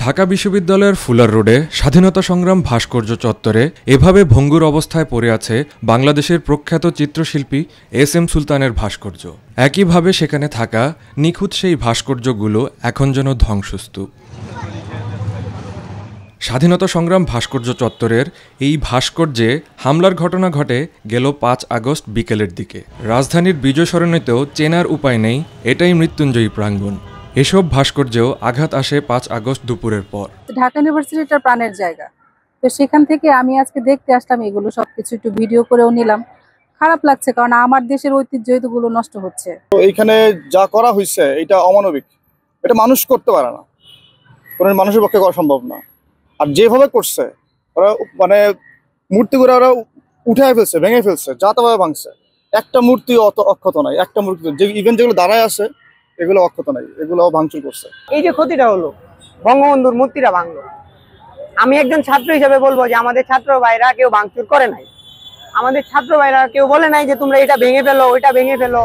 ঢাকা বিশ্ববিদ্যালয়ের ফুলার রোডে স্বাধীনতা সংগ্রাম ভাস্কর্য চত্বরে এভাবে ভঙ্গুর অবস্থায় পড়ে আছে বাংলাদেশের প্রখ্যাত চিত্রশিল্পী এস.এম. সুলতানের ভাস্কর্য। একইভাবে সেখানে থাকা নিখুঁত সেই ভাস্কর্যগুলো এখন যেন ধ্বংসস্তূপ। স্বাধীনতা সংগ্রাম ভাস্কর্য চত্বরের এই ভাস্কর্যে হামলার ঘটনা ঘটে গেল ৫ আগস্ট বিকেলের দিকে। রাজধানীর বিজয় সরণিতেও চেনার উপায় নেই, এটাই মৃত্যুঞ্জয়ী প্রাঙ্গণ। এসব ভাস্কর্যেও আঘাত আসে ৫ আগস্ট দুপুরের পর। ঢাকা ইউনিভার্সিটিটা প্রাণের জায়গা, তো সেখান থেকে আমি আজকে দেখতে আসলাম, এগুলো সবকিছু একটু ভিডিও করেও নিলাম। খারাপ লাগছে, কারণ আমার দেশের ঐতিহ্য এগুলো নষ্ট হচ্ছে। তো এইখানে যা করা হয়েছে এটা অমানবিক, এটা মানুষ করতে পারে না, কোনো মানুষের পক্ষে করা সম্ভব না। আর যেভাবে করছে ওরা, মানে মূর্তিগুলো ওরা উঠে ফেলছে, ভেঙে ফেলছে, যা তাভাবে ভাঙছে। একটা মূর্তি অত অক্ষত নাই, একটা মূর্তি যে ইভেন্ট যেগুলো দাঁড়ায় আছে এগুলো অক্ষত নাই, এগুলো ভাঙচুর করছে। এই যে ক্ষতিটা হলো, বঙ্গবন্ধুর মূর্তিটা ভাঙলো, আমি একজন ছাত্র হিসেবে বলবো যে আমাদের ছাত্র ভাইরা কেউ ভাঙচুর করে নাই, আমাদের ছাত্র ভাইরা কেউ বলে নাই যে তোমরা এটা ভেঙে ফেলো, ওইটা ভেঙে ফেলো।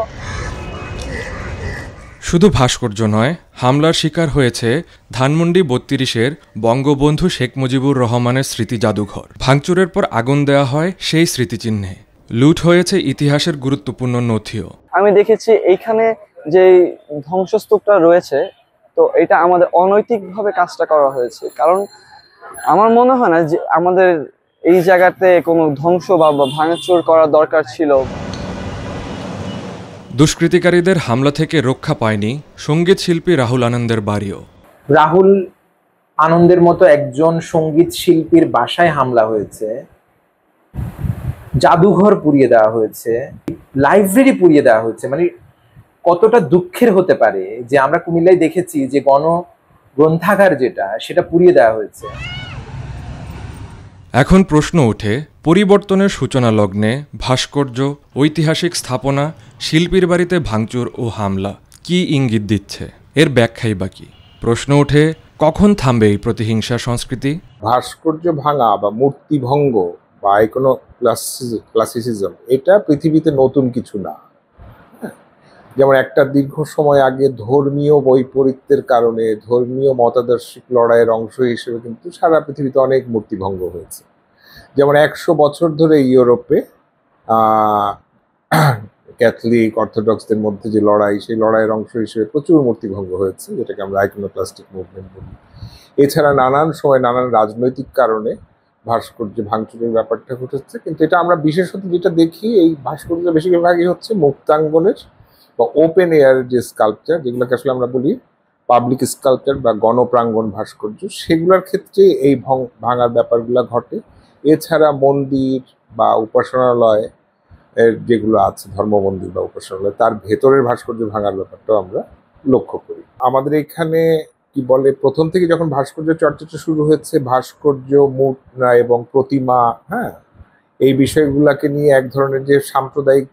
শুধু ভাস্কর্য নয়, হামলার শিকার হয়েছে ধানমন্ডি ৩২-এর বঙ্গবন্ধু শেখ মুজিবুর রহমানের স্মৃতি জাদুঘর। ভাঙচুরের পর আগুন দেওয়া হয় সেই স্মৃতিচিহ্নে। লুট হয়েছে ইতিহাসের গুরুত্বপূর্ণ নথিও। আমি দেখেছি এইখানে যে ধ্বংসস্তূপটা রয়েছে, তো এটা আমাদের অনৈতিকভাবে কাজটা করা হয়েছে। কারণ আমার মনে হয় না যে আমাদের এই জায়গাতে কোনো ধ্বংস বা ভাঙচুর করা দরকার ছিল। দুষ্কৃতিকারীদের হামলা থেকে রক্ষা পায়নি সঙ্গীত শিল্পী রাহুল আনন্দের বাড়িও। রাহুল আনন্দের মতো একজন সঙ্গীত শিল্পীর বাসায় হামলা হয়েছে, জাদুঘর পুড়িয়ে দেওয়া হয়েছে, লাইব্রেরি পুড়িয়ে দেওয়া হয়েছে। মানে কতটা দুঃখের হতে পারে যে আমরা কুমিল্লায় দেখেছি যে গ্রন্থাগার যেটা, সেটা পুড়িয়ে দেওয়া হয়েছে। এখন প্রশ্ন ওঠে, পরিবর্তনের সূচনা লগ্নে ভাস্কর্য, ঐতিহাসিক স্থাপনা, শিল্পীর বাড়িতে ভাঙচুর ও হামলা কি ইঙ্গিত দিচ্ছে? এর ব্যাখ্যাই বাকি। প্রশ্ন ওঠে, কখন থামবে এই প্রতিহিংসা সংস্কৃতি? ভাস্কর্য ভাঙা বা মূর্তি ভঙ্গ বা কোনো ক্লাসিসিজম, এটা পৃথিবীতে নতুন কিছু না। যেমন একটা দীর্ঘ সময় আগে ধর্মীয় বৈপরীত্যের কারণে ধর্মীয় মতাদর্শিক লড়াইয়ের অংশ হিসেবে কিন্তু সারা পৃথিবীতে অনেক মূর্তি ভঙ্গ হয়েছে। যেমন ১০০ বছর ধরে ইউরোপে ক্যাথলিক অর্থোডক্সদের মধ্যে যে লড়াই, সেই লড়াইয়ের অংশ হিসেবে প্রচুর মূর্তি ভঙ্গ হয়েছে, যেটাকে আমরা আইকনোক্লাস্টিক মুভমেন্ট বলি। এছাড়া নানান সময় নানান রাজনৈতিক কারণে ভাস্কর্য ভাঙচুরের ব্যাপারটা ঘটেছে। কিন্তু এটা আমরা বিশেষত যেটা দেখি, এই ভাস্কর্য বেশিরভাগই হচ্ছে মুক্তাঙ্গনের বা ওপেন এয়ার যে স্কাল্পচার, যেগুলোকে আসলে আমরা বলি পাবলিক স্কাল্পচার বা গণপ্রাঙ্গণ ভাস্কর্য, সেগুলোর ক্ষেত্রে এই ভাঙার ব্যাপারগুলো ঘটে। এছাড়া মন্দির বা উপাসনালয় এর যেগুলো আছে, ধর্মমন্দির বা উপাসনালয়, তার ভেতরের ভাস্কর্য ভাঙার ব্যাপারটাও আমরা লক্ষ্য করি। আমাদের এখানে কি বলে, প্রথম থেকে যখন ভাস্কর্য চর্চাটা শুরু হয়েছে, ভাস্কর্য, মূর্তি এবং প্রতিমা, এই বিষয়গুলোকে নিয়ে এক ধরনের যে সাম্প্রদায়িক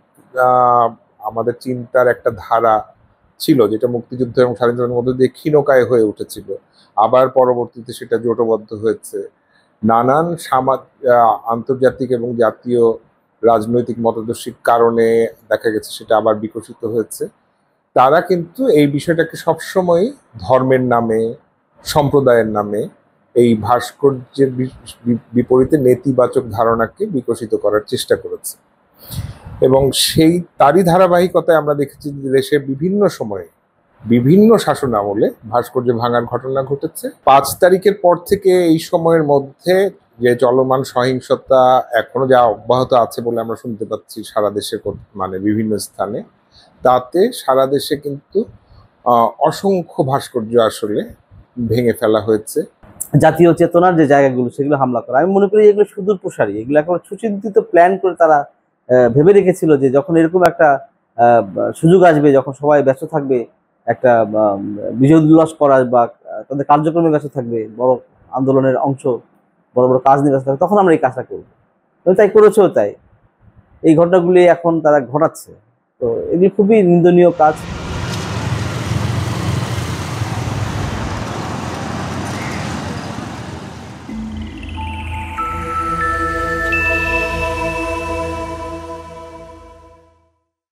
আমাদের চিন্তার একটা ধারা ছিল, যেটা মুক্তিযুদ্ধ এবং স্বাধীনতার মধ্যে দিয়ে ক্ষীণকায় হয়ে উঠেছিল। আবার পরবর্তীতে সেটা জোটবদ্ধ হয়েছে নানান আন্তর্জাতিক এবং জাতীয় রাজনৈতিক মতাদর্শিক কারণে, দেখা গেছে সেটা আবার বিকশিত হয়েছে। তারা কিন্তু এই বিষয়টাকে সবসময় ধর্মের নামে, সম্প্রদায়ের নামে এই ভাস্কর্যের বিপরীতে নেতিবাচক ধারণাকে বিকশিত করার চেষ্টা করেছে। এবং তারই ধারাবাহিকতায় আমরা দেখেছি যে দেশে বিভিন্ন সময়ে বিভিন্ন শাসন আমলে ভাস্কর্য ভাঙার ঘটনা ঘটেছে। ৫ তারিখের পর থেকে এই সময়ের মধ্যে যে চলমান সহিংসতা এখনো যা অব্যাহত আছে বলে আমরা শুনতে পাচ্ছি সারা দেশে, মানে বিভিন্ন স্থানে, তাতে সারা দেশে কিন্তু অসংখ্য ভাস্কর্য আসলে ভেঙে ফেলা হয়েছে। জাতীয় চেতনার যে জায়গাগুলো, সেগুলো হামলা করা, আমি মনে করি এগুলো সুদূর প্রসারী। এগুলো এখন সুচিন্তিত প্ল্যান করে তারা ভেবে রেখেছিল যে যখন এরকম একটা সুযোগ আসবে, যখন সবাই ব্যস্ত থাকবে একটা বিজয় উল্লাস করা বা তাদের কার্যক্রমে ব্যস্ত থাকবে, বড় আন্দোলনের অংশ, বড় বড় কাজ নিয়ে ব্যস্ত থাকবে, তখন আমরা এই কাজটা করবো। তাই করেছেও, তাই এই ঘটনাগুলি এখন তারা ঘটাচ্ছে। তো এগুলি খুবই নিন্দনীয় কাজ।